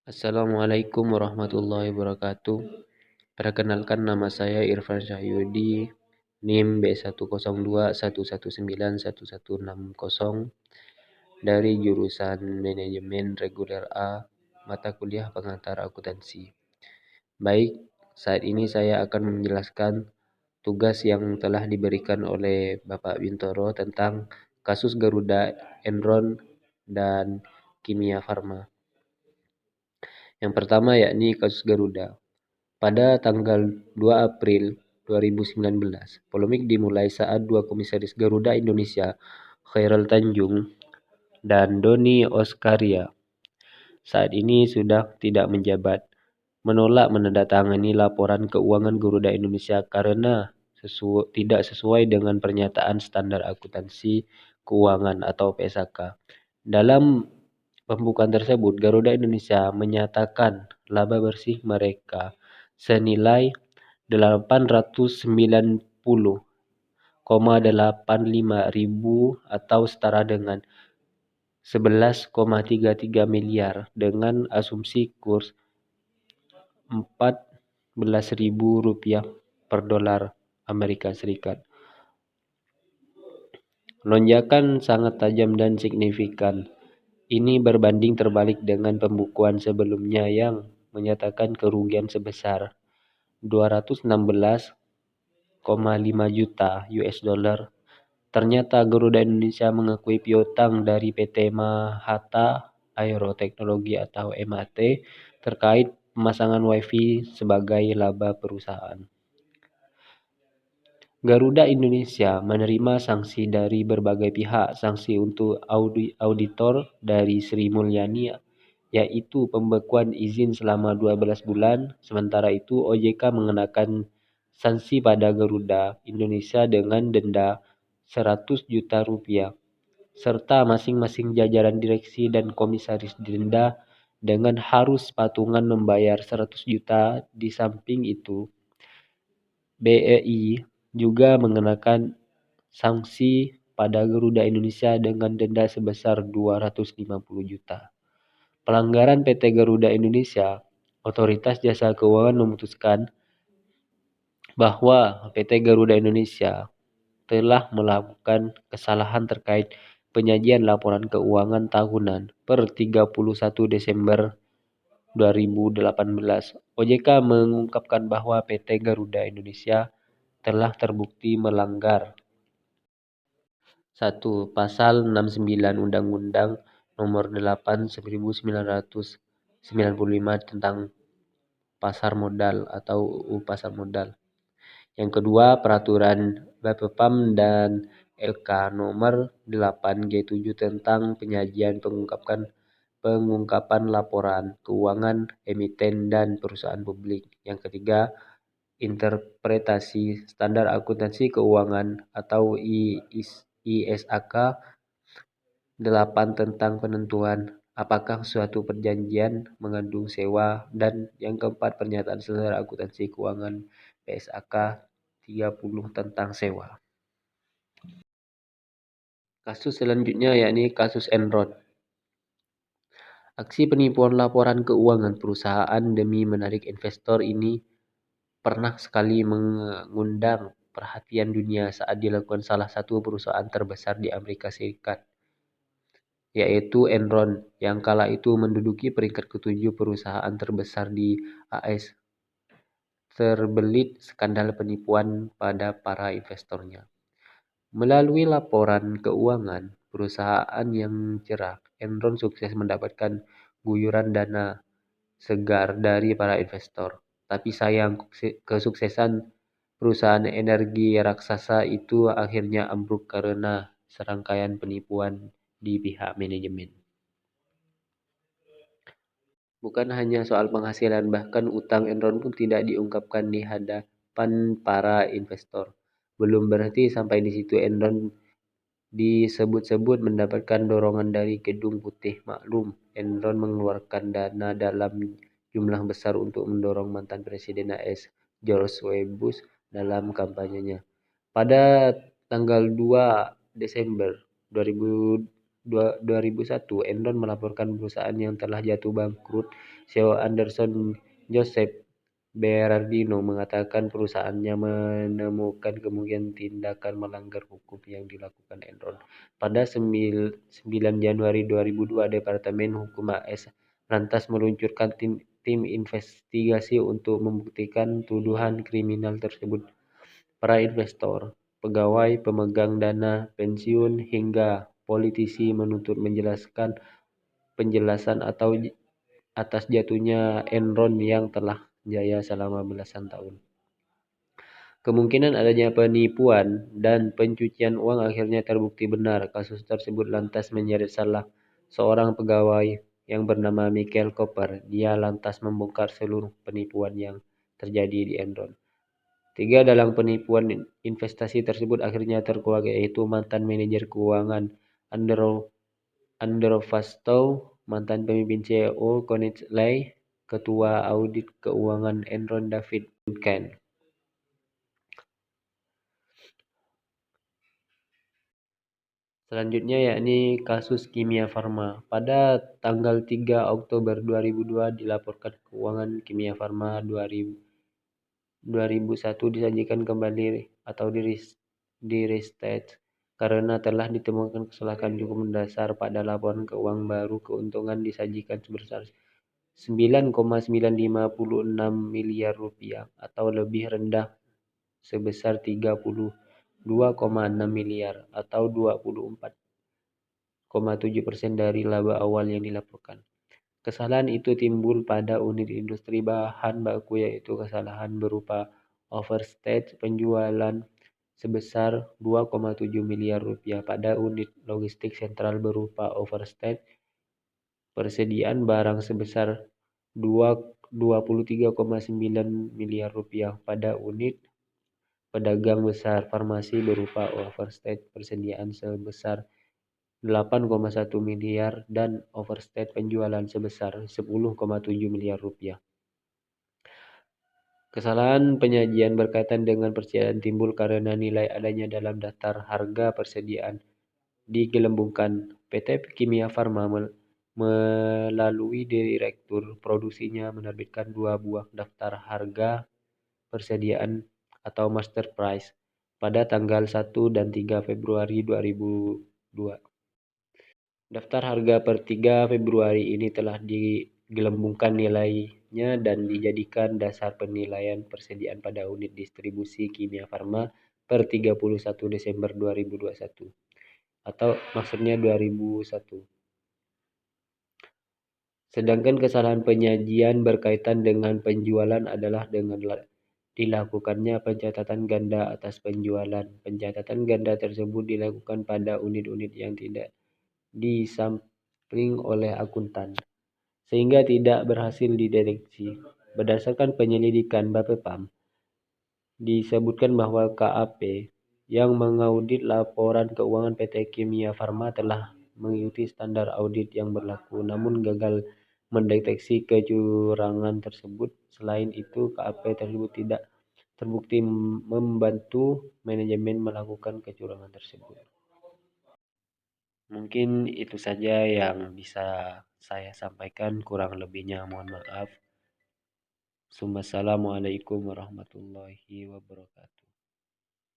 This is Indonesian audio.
Assalamualaikum warahmatullahi wabarakatuh. Perkenalkan, nama saya Irfan Syahyudi, NIM B10211911660 dari jurusan Manajemen Reguler A, mata kuliah pengantar akuntansi. Baik, saat ini saya akan menjelaskan tugas yang telah diberikan oleh Bapak Bintoro tentang kasus Garuda, Enron, dan Kimia Farma. Yang pertama yakni kasus Garuda. Pada tanggal 2 April 2019, polemik dimulai saat dua komisaris Garuda Indonesia, Khairul Tanjung dan Doni Oskaria, saat ini sudah tidak menjabat, menolak menandatangani laporan keuangan Garuda Indonesia karena tidak sesuai dengan pernyataan standar akuntansi keuangan atau PSAK. Dalam pembukaan tersebut, Garuda Indonesia menyatakan laba bersih mereka senilai 890,85 ribu atau setara dengan 11,33 miliar dengan asumsi kurs Rp14.000 per dolar Amerika Serikat. Lonjakan sangat tajam dan signifikan. Ini berbanding terbalik dengan pembukuan sebelumnya yang menyatakan kerugian sebesar 216,5 juta US dollar. Ternyata Garuda Indonesia mengakui piutang dari PT Mahata Aero Teknologi atau MAT terkait pemasangan WiFi sebagai laba perusahaan. Garuda Indonesia menerima sanksi dari berbagai pihak. Sanksi untuk auditor dari Sri Mulyani, yaitu pembekuan izin selama 12 bulan. Sementara itu OJK mengenakan sanksi pada Garuda Indonesia dengan denda 100 juta rupiah, serta masing-masing jajaran direksi dan komisaris didenda dengan harus patungan membayar 100 juta. Di samping itu, BEI juga mengenakan sanksi pada Garuda Indonesia dengan denda sebesar 250 juta. Pelanggaran PT Garuda Indonesia, Otoritas Jasa Keuangan memutuskan bahwa PT Garuda Indonesia telah melakukan kesalahan terkait penyajian laporan keuangan tahunan per 31 Desember 2018. OJK mengungkapkan bahwa PT Garuda Indonesia telah terbukti melanggar 1. Pasal 69 Undang-Undang Nomor 8 1995 tentang pasar modal atau UU Pasar Modal. Yang kedua, Peraturan Bapepam dan LK Nomor 8 G7 tentang penyajian pengungkapan laporan keuangan emiten dan perusahaan publik. Yang ketiga, Interpretasi Standar Akuntansi Keuangan atau ISAK 8 tentang penentuan apakah suatu perjanjian mengandung sewa, dan yang keempat, Pernyataan Standar Akuntansi Keuangan PSAK 30 tentang sewa. Kasus selanjutnya yakni kasus Enron. Aksi penipuan laporan keuangan perusahaan demi menarik investor ini pernah sekali mengundang perhatian dunia saat dilakukan salah satu perusahaan terbesar di Amerika Serikat, yaitu Enron, yang kala itu menduduki peringkat ke-7 perusahaan terbesar di AS. Terbelit skandal penipuan pada para investornya. Melalui laporan keuangan perusahaan yang cerah, Enron sukses mendapatkan guyuran dana segar dari para investor. Tapi sayang, kesuksesan perusahaan energi raksasa itu akhirnya ambruk karena serangkaian penipuan di pihak manajemen. Bukan hanya soal penghasilan, bahkan utang Enron pun tidak diungkapkan di hadapan para investor. Belum berhenti sampai di situ, Enron disebut-sebut mendapatkan dorongan dari Gedung Putih. Maklum, Enron mengeluarkan dana dalam jumlah besar untuk mendorong mantan Presiden AS George W. Bush dalam kampanyenya. Pada tanggal 2 Desember 2018, 2001, Enron melaporkan perusahaan yang telah jatuh bangkrut. CEO Anderson Joseph Berardino mengatakan perusahaannya menemukan kemungkinan tindakan melanggar hukum yang dilakukan Enron. Pada 9 Januari 2002, Departemen Hukum AS lantas meluncurkan tim investigasi untuk membuktikan tuduhan kriminal tersebut. Para investor, pegawai pemegang dana pensiun, hingga politisi menuntut penjelasan atas jatuhnya Enron yang telah jaya selama belasan tahun. Kemungkinan adanya penipuan dan pencucian uang akhirnya terbukti benar. Kasus tersebut lantas menyeret salah seorang pegawai yang bernama Michael Cooper. Dia lantas membongkar seluruh penipuan yang terjadi di Enron. 3 dalam penipuan investasi tersebut akhirnya terkuak, yaitu mantan manajer keuangan Andrew Fastow, mantan pemimpin CEO Conet Lay, ketua audit keuangan Enron David Duncan. Selanjutnya yakni kasus Kimia Farma. Pada tanggal 3 Oktober 2002 dilaporkan keuangan Kimia Farma 2001 disajikan kembali atau di restate karena telah ditemukan kesalahan cukup mendasar pada laporan keuangan baru. Keuntungan disajikan sebesar 9,956 miliar rupiah atau lebih rendah sebesar 32,6 miliar atau 24,7% dari laba awal yang dilaporkan. Kesalahan itu timbul pada unit industri bahan baku, yaitu kesalahan berupa overstate penjualan sebesar 2,7 miliar rupiah, pada unit logistik sentral berupa overstate persediaan barang sebesar 23,9 miliar rupiah, pada unit pedagang besar farmasi berupa overstate persediaan sebesar 8,1 miliar dan overstate penjualan sebesar 10,7 miliar rupiah. Kesalahan penyajian berkaitan dengan persediaan timbul karena nilai adanya dalam daftar harga persediaan digelembungkan. PT Kimia Farma melalui direktur produksinya menerbitkan 2 buah daftar harga persediaan atau master price pada tanggal 1 dan 3 Februari 2002. Daftar harga per 3 Februari ini telah digelembungkan nilainya dan dijadikan dasar penilaian persediaan pada unit distribusi Kimia Farma per 31 Desember 2021 atau maksudnya 2001. Sedangkan kesalahan penyajian berkaitan dengan penjualan adalah dengan dilakukannya pencatatan ganda atas penjualan. Pencatatan ganda tersebut dilakukan pada unit-unit yang tidak disampling oleh akuntan, sehingga tidak berhasil dideteksi. Berdasarkan penyelidikan Bapepam, disebutkan bahwa KAP yang mengaudit laporan keuangan PT Kimia Farma telah mengikuti standar audit yang berlaku, namun gagal mendeteksi kecurangan tersebut. Selain itu, KAP tersebut tidak terbukti membantu manajemen melakukan kecurangan tersebut. Mungkin itu saja yang bisa saya sampaikan, kurang lebihnya mohon maaf. Assalamualaikum warahmatullahi wabarakatuh.